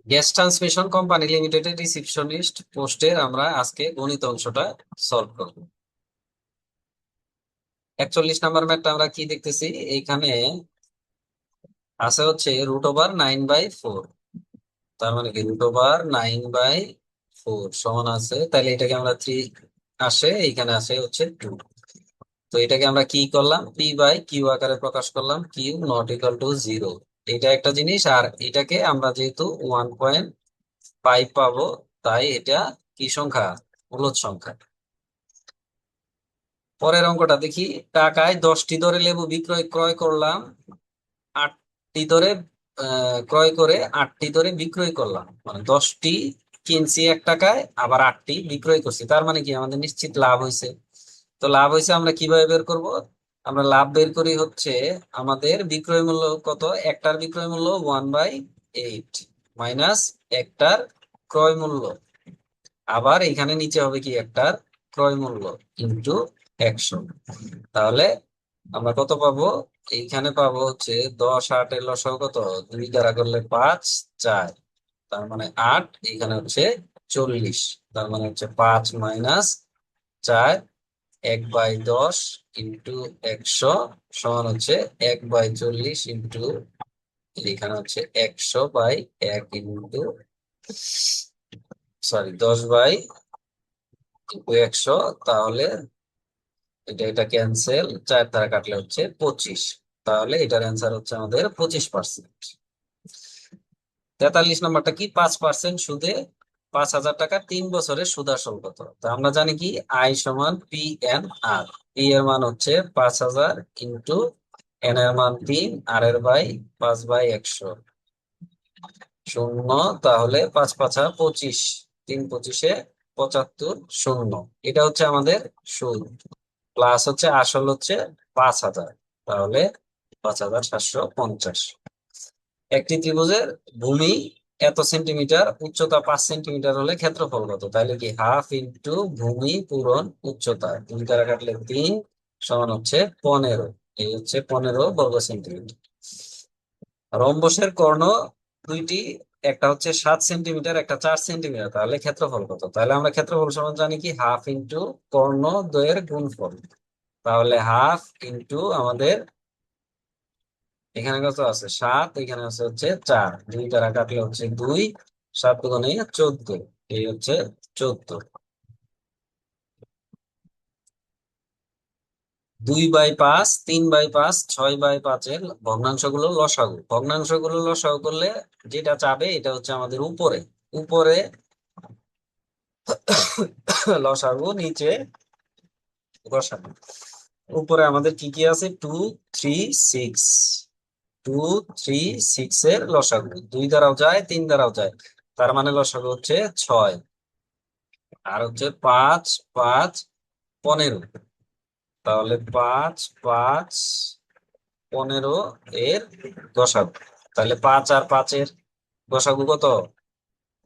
Gas transmission company লিমিটেডের receptionist পোস্টের আমরা আজকে গণিত অংশটা সলভ করব। 41 নাম্বার ম্যাথটা আমরা কি দেখতেছি এইখানে আছে হচ্ছে √9/4। তার মানে কি √9/4 সমান আছে, তাহলে এটাকে আমরা 3 আসে, এইখানে আসে হচ্ছে 2। তো এটাকে আমরা কি করলাম, P/Q আকারে প্রকাশ করলাম, কিউ নট ইকুয়াল টু 0। এটা একটা জিনিস, আর এটাকে আমরা যেহেতু 1.5 পাবো, তাই এটা কি সংখ্যা, মূলদ সংখ্যা। পরের অঙ্কটা দেখি। টাকায় 10টি দরে লেবু বিক্রয় ক্রয় করলাম, 8টি দরে ক্রয় করে 8টি দরে বিক্রয় করলাম, মানে 10টি কিনছি 1 টাকায়, আবার 8টি বিক্রয় করছি, তার মানে কি আমাদের নিশ্চিত লাভ হয়েছে। তো লাভ হয়েছে আমরা কিভাবে বের করব? আমরা লাভ বের করি হচ্ছে আমাদের বিক্রয় মূল্য কত, একটার বিক্রয় মূল্য 1/8 মাইনাস একটার ক্রয় মূল্য, আবার এখানে নিচে হবে কি একটার ক্রয় মূল্য ইন্টু 100। তাহলে আমরা কত পাবো? এইখানে পাবো হচ্ছে 10 8 এর লসাগু কত, 2 দ্বারা করলে 5 4, তার মানে 8, এখানে হচ্ছে 40, তার মানে হচ্ছে 5 মাইনাস 4, 1/10 ইন্টু 100 সমান হচ্ছে 1/40 ইন্টু, এখানে হচ্ছে 100/1 ইন্টু, সরি 10/100। তাহলে এটা ক্যান্সেল, 4 দ্বারা কাটলে হচ্ছে 25। তাহলে এটার অ্যান্সার হচ্ছে আমাদের 25%। 43 নম্বরটা কি, 5% সুদে 5,000 টাকা 3 বছরের সুদ আসল কত? তা আমরা জানি কি আই সমান PN/R। পি এর মান হচ্ছে 5,000 ইন্টু এন এর মান 3, আর এর বাই 5/100 শূন্য। তাহলে 5 5 25, 3 25 75 শূন্য। এটা হচ্ছে আমাদের সুদ, প্লাস হচ্ছে আসল হচ্ছে 5,000, তাহলে 5,750। একটি ত্রিভুজের ভূমি এত সেন্টিমিটার, উচ্চতা 5 সেন্টিমিটার হলে ক্ষেত্রফল কত? তাহলে কি হাফ ইন্টু ভূমি পূরণ উচ্চতা, 2 দ্বারা কাটলে 3 সমান হচ্ছে 15। এই হচ্ছে 15 বর্গ সেন্টিমিটার। রম্বসের কর্ণ দুইটি, একটা হচ্ছে 7 সেন্টিমিটার, একটা 4 সেন্টিমিটার, তাহলে ক্ষেত্রফল কত? তাহলে আমরা ক্ষেত্রফল সমান জানি কি হাফ ইন্টু কর্ণ দ্বয়ের গুণফল। তাহলে হাফ ইন্টু আমাদের এখানে কত আছে 7, এখানে আছে হচ্ছে 4, 2 দ্বারা কাটলে হচ্ছে 2, 7 দুগুণে 14, এই হচ্ছে 14। 2/5, 3/5, 6/5 এর ভগ্নাংশগুলো লসাগু করলে যেটা চাবে এটা হচ্ছে আমাদের উপরে উপরে লসাগু, নিচে গসাগু। উপরে আমাদের কি কি আছে, 2 3 6, 2 3 6 এর লসাগু 2 দ্বারাও যায়, 3 দ্বারাও যায়, তার মানে লসাগু হচ্ছে 6। আর হচ্ছে 5 5 15, তাহলে 5 5 15 এর গসাগু। তাহলে 5 আর 5 এর গসাগু কত?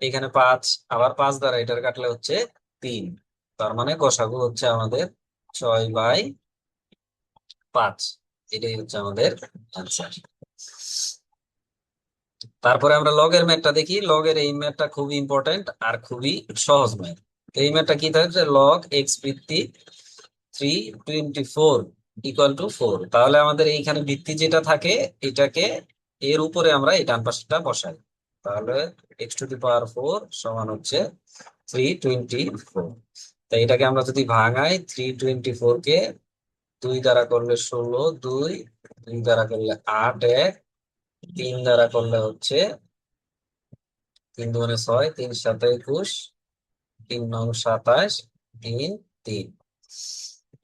এখানে 5, আবার 5 দ্বারা এটার কাটলে হচ্ছে 3, তার মানে গসাগু হচ্ছে আমাদের 6/5। এটাই হচ্ছে আমাদের অ্যান্সার। তারপরে আমরা লগের ম্যাথটা দেখি। লগের এই ম্যাথটা খুবই ইম্পর্টেন্ট আর খুবই সহজ ম্যাথ। এই ম্যাথটা কি থাকছে, লগ এক্স ভিত্তি 324 ইকুয়াল টু 4। তাহলে আমাদের এইখানে ভিত্তি যেটা থাকে এটাকে এর উপরে আমরা এই ডান পাশেরটা বসাই। তাহলে x⁴ সমান হচ্ছে 324। তাই এটাকে আমরা যদি ভাঙাই, 324 কে 2 দ্বারা করলে 16, 2 2 দ্বারা করলে 8, 1 3 দ্বারা করলে হচ্ছে 3 দুগুণে 6, 3 7 21, 3 9 27, 3 3।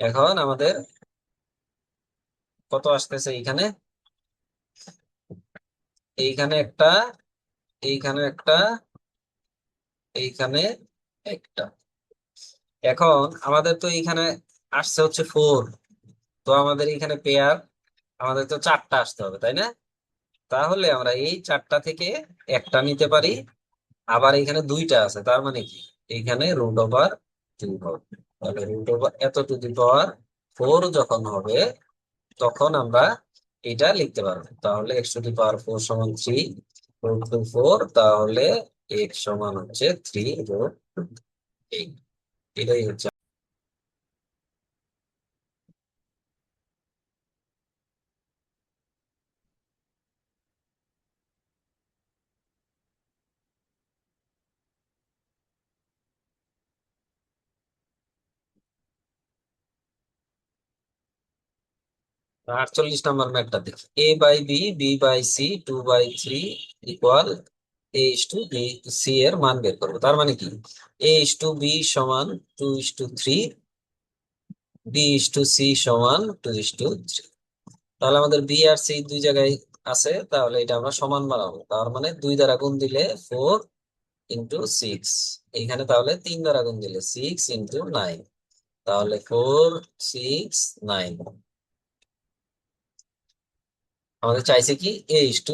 এখন আমাদের কত আসতেছে এইখানে, এইখানে একটা, এইখানে একটা, এইখানে একটা। এখন আমাদের তো এইখানে আসছে হচ্ছে 4, তো আমাদের এইখানে পেয়ার, আমাদের তো 4টা আসতে হবে তাই না? তাহলে আমরা এই 4টা থেকে একটা নিতে পারি, আবার এখানে 2টা আছে, তার মানে কি এইখানে √2 হবে। তাহলে √এত টু দি পাওয়ার 4 যখন হবে তখন আমরা এটা লিখতে পারবো। তাহলে x⁴ সমান 3, 4 তাহলে x সমান হচ্ছে 3√8। এটাই হচ্ছে। 48 নম্বর ম্যাথটা দেখি। a/b/c 2/3 ইকুয়াল a/b/c এর মান বের করবো। তার মানে কি a/b সমান 2:3, b/c সমান 2:3। তাহলে আমাদের বি আর সি দুই জায়গায় আছে, তাহলে এটা আমরা সমান বানাবো। তার মানে 2 দ্বারা গুণ দিলে 4 × 6, এইখানে তাহলে 3 দ্বারা গুণ দিলে 6 × 9, তাহলে 4 6 9। আমাদের চাইছে কি a/c,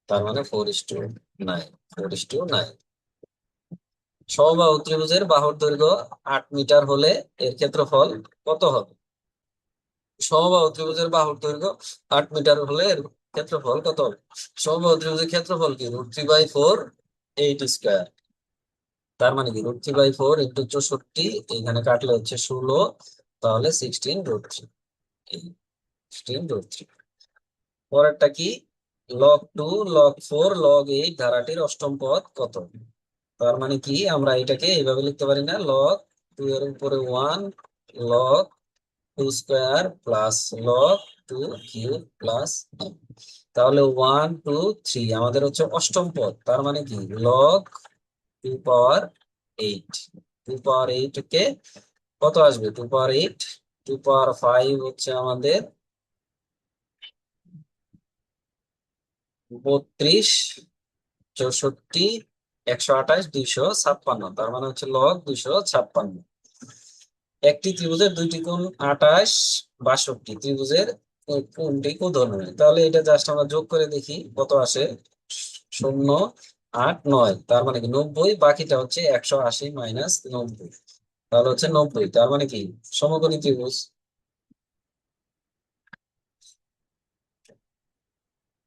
তার মানে 4:9, 4:9। সমবাহু ত্রিভুজের বাহুর দৈর্ঘ্য 8 মিটার হলে এর ক্ষেত্রফল কত হবে? সমবাহু ত্রিভুজের বাহুর দৈর্ঘ্য 8 মিটার হলে এর ক্ষেত্রফল কত হবে? সমবাহু ত্রিভুজের ক্ষেত্রফল কি √3/4 8 স্কোয়ার। তার মানে কি √3/4 × 64, এখানে কাটলে হচ্ছে 16, তাহলে 16√3। 16√3। পরেরটা কি log 2 log 4 log 8 ধারাটির অষ্টম পদ কত? তার মানে কি আমরা এটাকে এইভাবে লিখতে পারি না, log 2 এর উপরে 1 log 2² প্লাস log 2³ প্লাস। তাহলে 1 2 3 আমাদের হচ্ছে অষ্টম পদ। তার মানে কি log 2 পাওয়ার 8। 2 পাওয়ার 8 কে কত আসবে? 2 পাওয়ার 8, 2 পাওয়ার 5 হচ্ছে আমাদের 32, 64, 128, 256। তার মানে হচ্ছে log 256। একটি ত্রিভুজের দুইটি কোণ 28, 62। ত্রিভুজের কোণটি কোণধর্মী। তাহলে এটা জাস্ট আমরা যোগ করে দেখি কত আসে। 0 8 9, তার মানে কি 90। বাকিটা হচ্ছে 180 মাইনাস 90, তাহলে হচ্ছে 90। তার মানে কি সমকোণী ত্রিভুজ।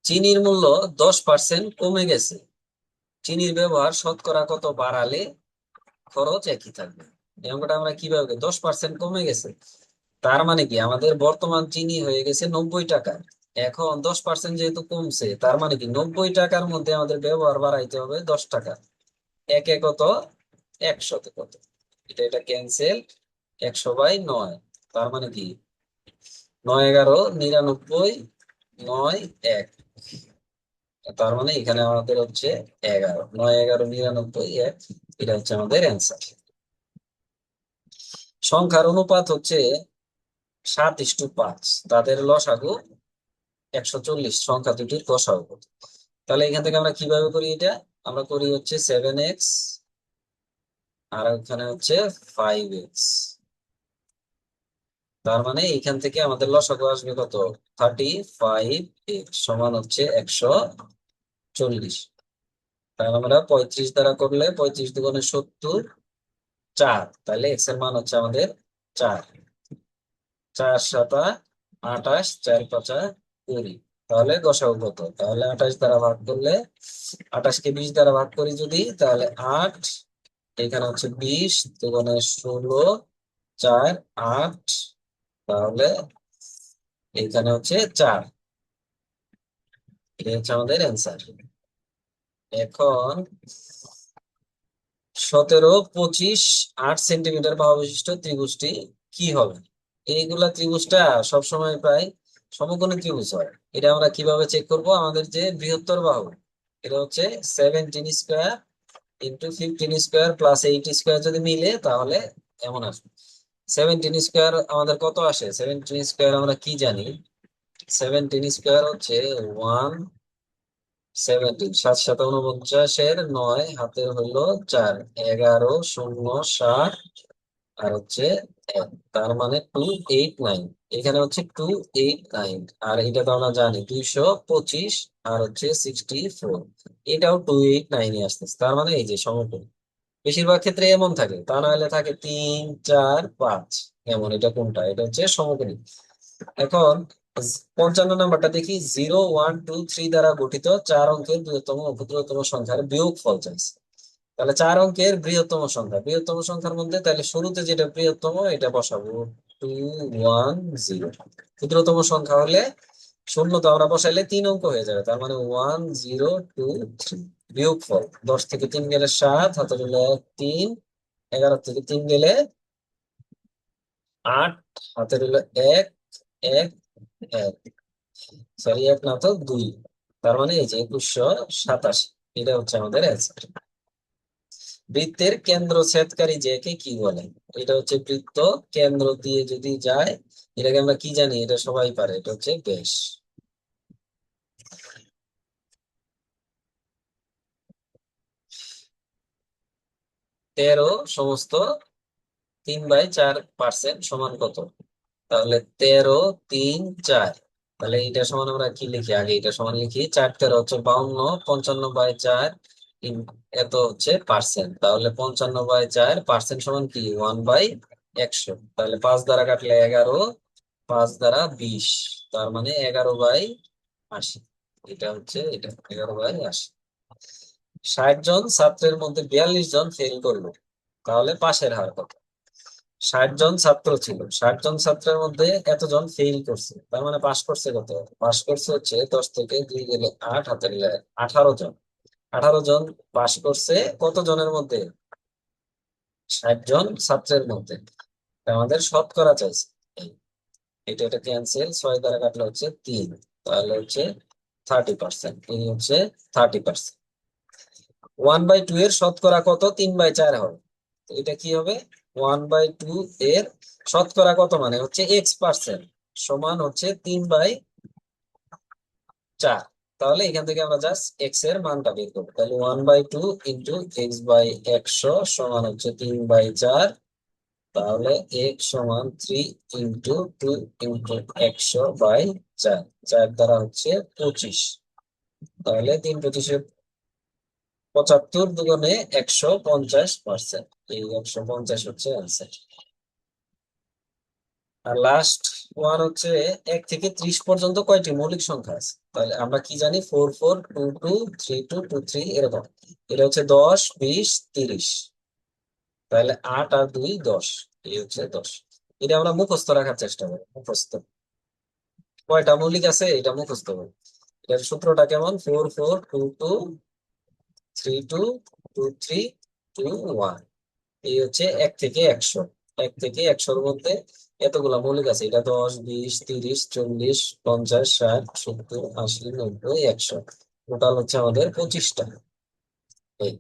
চিনির মূল্য 10% কমে গেছে, চিনির ব্যবহার শতকরা কত বাড়ালে খরচ একই থাকবে? এই অঙ্কটা আমরা কিভাবে, 10% কমে গেছে তার মানে কি আমাদের বর্তমান চিনি হয়ে গেছে 90 টাকা। এখন 10% যেহেতু কমছে, তার মানে কি 90 টাকার মধ্যে আমাদের ব্যবহার বাড়াইতে হবে 10 টাকা। একে কত, 100তে কত, এটা এটা ক্যান্সেল, 100/9। তার মানে কি 9 11 99, 9 1। তার মানে এখানে আমাদের হচ্ছে 11, 9 11 99 1। এটা হচ্ছে আমাদের অ্যান্সার। সংখ্যার অনুপাত হচ্ছে 7:5, তাদের লসাগু 140। সংখ্যা দুটির গসাগু কত? তাহলে এখান থেকে আমরা কিভাবে করি এটা, আমরা করি হচ্ছে 7x আর এখানে হচ্ছে 5x। তার মানে এখান থেকে আমাদের লসাগু আসবে কত? 35x সমান হচ্ছে 140। তাহলে আমরা 35 দ্বারা করলে 35 দুগুণে 70, 4। তাহলে x এর মান হচ্ছে আমাদের 4। 4 7 28, 4 5 20। তাহলে গসাগু কত? তাহলে 28 দ্বারা ভাগ করলে, 28 কে 20 দ্বারা ভাগ করি যদি, তাহলে 8। এখানে হচ্ছে 20 দুগুণে 16, 4 8। তাহলে এখানে হচ্ছে 4। এটা হচ্ছে আমাদের অ্যান্সার। এখন 17 25 8 সেন্টিমিটার বাহু বিশিষ্ট ত্রিভুজটি কি হবে? এইগুলা ত্রিভুজটা সবসময় প্রায় সমকোণী ত্রিভুজ হয়। এটা আমরা কিভাবে চেক করব? আমাদের যে বৃহত্তর বাহু, এটা হচ্ছে 17² × 15² প্লাস 8² যদি মিলে তাহলে এমন আসবে। 17² আমাদের কত আসে? 17² আমরা কি জানি? 17² হচ্ছে 117। 7 7 49, 9 হাতের হইলো 4, 11 0 60 আর হচ্ছে 1। তার মানে 289। এখানে হচ্ছে 289, আর এটা তো আমরা জানি 225 আর হচ্ছে 64। এটাও 289 আসতেছে। তার মানে এই যে সমকোণ বেশিরভাগ ক্ষেত্রে এমন থাকে, তা না হলে থাকে 3 4 5 এমন। এটা কোনটা? এটা হচ্ছে সমকোণী। এখন 55 নাম্বারটা দেখি, 0 1 2 3 দ্বারা গঠিত 4 অঙ্কের বৃহত্তম ও ক্ষুদ্রতম সংখ্যার বিয়োগফল চাইছে। তাহলে 4 অঙ্কের বৃহত্তম সংখ্যা, বৃহত্তম সংখ্যার মধ্যে তাহলে শুরুতে যেটা বৃহত্তম এটা বসাবো, 2 1 0। ক্ষুদ্রতম সংখ্যা হলে শূন্য তো আমরা বসাইলে 3 অঙ্ক হয়ে যাবে, তার মানে 1 0 2 3। বিয়োগফল, 10 থেকে 3 গেলে 7, হাতে গেলে 3, 11 থেকে 3 গেলে 8, হাতে রইল 1 1 1, সরি 1 না তো 2, তার মানে এই যে 2187। এটা হচ্ছে আমাদের অ্যান্সার। বৃত্তের কেন্দ্র ছেদকারী কে কি বলে? এটা হচ্ছে বৃত্ত কেন্দ্র দিয়ে যদি যায়, এটাকে আমরা কি জানি? এটা সবাই পারে, এটা হচ্ছে ব্যাস। 13 সমস্ত 3/4% সমান কত? তাহলে 13 3 4, তাহলে এটা সমান আমরা কি লিখি? আগে এটা সমান লিখি, 4 13 হচ্ছে 52, 55/4 এত হচ্ছে পার্সেন্ট। তাহলে 55/4 পার্সেন্ট সমান কি? 1/100। তাহলে 5 দ্বারা কাটলে 11, 5 দ্বারা 20, তার মানে 11/80। এটা হচ্ছে এটা 11/80। 60 জন ছাত্রের মধ্যে 42 জন ফেল করলো, তাহলে পাশের হার কত? 60 জন ছাত্র ছিল, 60 জন ছাত্রের মধ্যে এতজন ফেল করছে, তার মানে পাশ করছে কত? পাশ করছে হচ্ছে 10 থেকে 2 গেলে 8, হাতে গেলে 18 জন। 18 জন পাশ করছে কত জনের মধ্যে? 60 জন ছাত্রের মধ্যে। তা আমাদের শতকরা চাইছে। এই, এটা ক্যান্সেল, 6 দ্বারা কাটলে হচ্ছে 3, তাহলে হচ্ছে 30%। এই হচ্ছে 30%। 1/2 এর শতকরা কত? 3/4 হবে। তো এটা কি হবে? 1/2 এর শতকরা কত মানে হচ্ছে X%, সমান হচ্ছে 3/4। তাহলে এখান থেকে আমরা জাস্ট এক্স এর মানটা বের করবো। তাহলে 1/2 ইন্টু X/100 সমান হচ্ছে 3/4। তাহলে X সমান 3 ইন্টু 2 ইন্টু 100/4, 4 দ্বারা হচ্ছে 25। তাহলে 3 25 75 দুগুণে 150%। এই 150 হচ্ছে অ্যান্সার। আর লাস্ট ওয়ান হচ্ছে, 1 থেকে 30 পর্যন্ত কয়টি মৌলিক সংখ্যা আছে? তাহলে আমরা কি জানি? 4 4 2 2 3 2 2 3 এরকম। এটা হচ্ছে 10 20 30। তাহলে 8 আর 2 10, এই হচ্ছে 10। এটা আমরা মুখস্থ রাখার চেষ্টা করি, মুখস্থ কয়টা মৌলিক আছে এটা মুখস্থ করি। এটার সূত্রটা কেমন? 4 4 2 2 3 2 2 1। এই হচ্ছে 1 থেকে 100। 1 থেকে 100-র মধ্যে এতগুলা মৌলিক আছে, এটা 10 20 30 40 50 60 70 80 90 100। টোটাল হচ্ছে আমাদের 25টা। এই